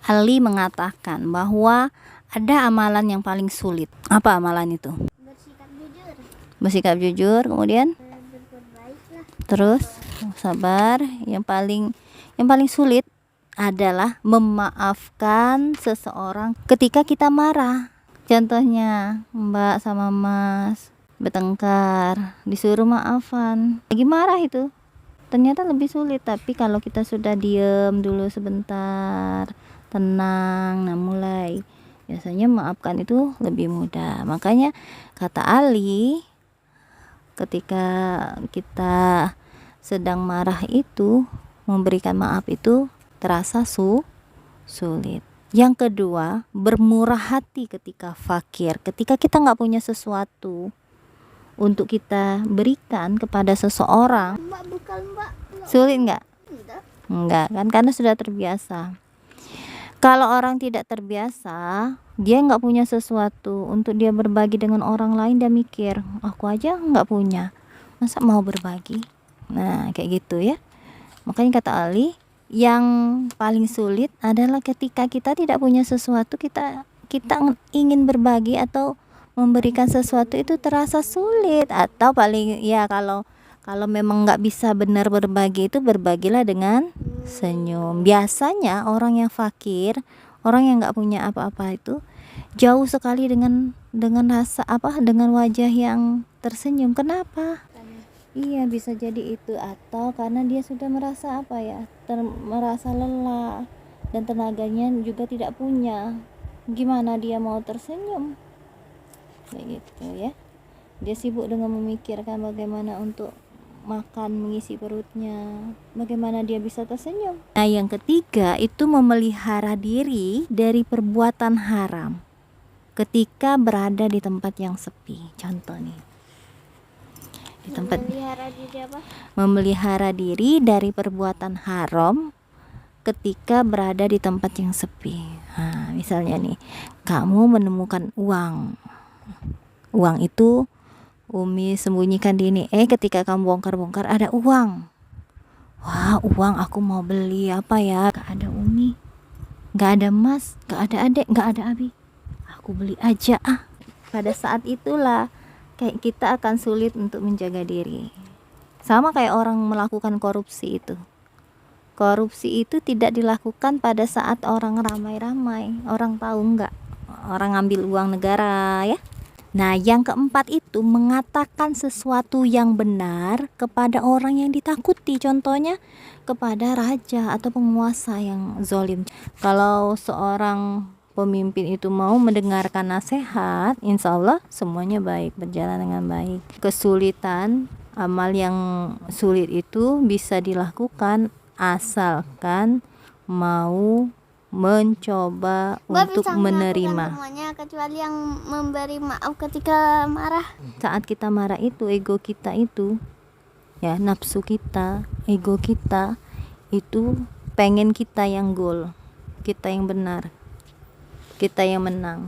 Ali mengatakan bahwa ada amalan yang paling sulit. Apa amalan itu? Bersikap jujur. Bersikap jujur, kemudian Berbuat baik lah. terus sabar. Yang paling sulit adalah memaafkan seseorang ketika kita marah. Contohnya Mbak sama Mas bertengkar, disuruh maafan, lagi marah itu ternyata lebih sulit. Tapi kalau kita sudah diem dulu sebentar, tenang, nah mulai, biasanya maafkan itu lebih mudah. Makanya kata Ali, ketika kita sedang marah itu, memberikan maaf itu terasa sulit. Yang kedua, bermurah hati ketika fakir. Ketika kita nggak punya sesuatu untuk kita berikan kepada seseorang, Mbak, bukan Mbak. sulit nggak? Enggak. Enggak kan, karena sudah terbiasa. Kalau orang tidak terbiasa, dia nggak punya sesuatu untuk dia berbagi dengan orang lain, dia mikir, aku aja nggak punya, masa mau berbagi? Nah kayak gitu ya. Makanya kata Ali, yang paling sulit adalah ketika kita tidak punya sesuatu, kita ingin berbagi atau memberikan sesuatu itu terasa sulit. Atau paling ya, kalau memang nggak bisa benar berbagi, itu berbagilah dengan senyum. Biasanya orang yang fakir, orang yang nggak punya apa-apa itu jauh sekali dengan rasa dengan wajah yang tersenyum. Kenapa? Iya, bisa jadi itu, atau karena dia sudah merasa merasa lelah dan tenaganya juga tidak punya. Gimana dia mau tersenyum? Kayak gitu ya. Dia sibuk dengan memikirkan bagaimana untuk makan, mengisi perutnya, bagaimana dia bisa tersenyum. Nah, yang ketiga itu memelihara diri dari perbuatan haram ketika berada di tempat yang sepi. Contoh nih, di tempat memelihara diri dari perbuatan haram ketika berada di tempat yang sepi. Nah, misalnya nih, kamu menemukan uang itu Umi sembunyikan di ini. Ketika kamu bongkar-bongkar ada uang. Wah, uang, aku mau beli apa ya? Gak ada Umi, gak ada Mas, gak ada Adek, gak ada Abi. Aku beli aja ah. Pada saat itulah kayak kita akan sulit untuk menjaga diri. Sama kayak orang melakukan korupsi itu. Korupsi itu tidak dilakukan pada saat orang ramai-ramai. Orang tahu nggak? Orang ngambil uang negara ya. Nah, yang keempat itu mengatakan sesuatu yang benar kepada orang yang ditakuti. Contohnya kepada raja atau penguasa yang zalim. Kalau seorang pemimpin itu mau mendengarkan nasihat, insya Allah semuanya baik, berjalan dengan baik. Kesulitan, amal yang sulit itu bisa dilakukan asalkan mau mencoba untuk menerima. Semuanya kecuali yang memberi maaf ketika marah. Saat kita marah itu, ego kita itu ya, nafsu kita, ego kita itu pengen kita yang goal, kita yang benar, kita yang menang.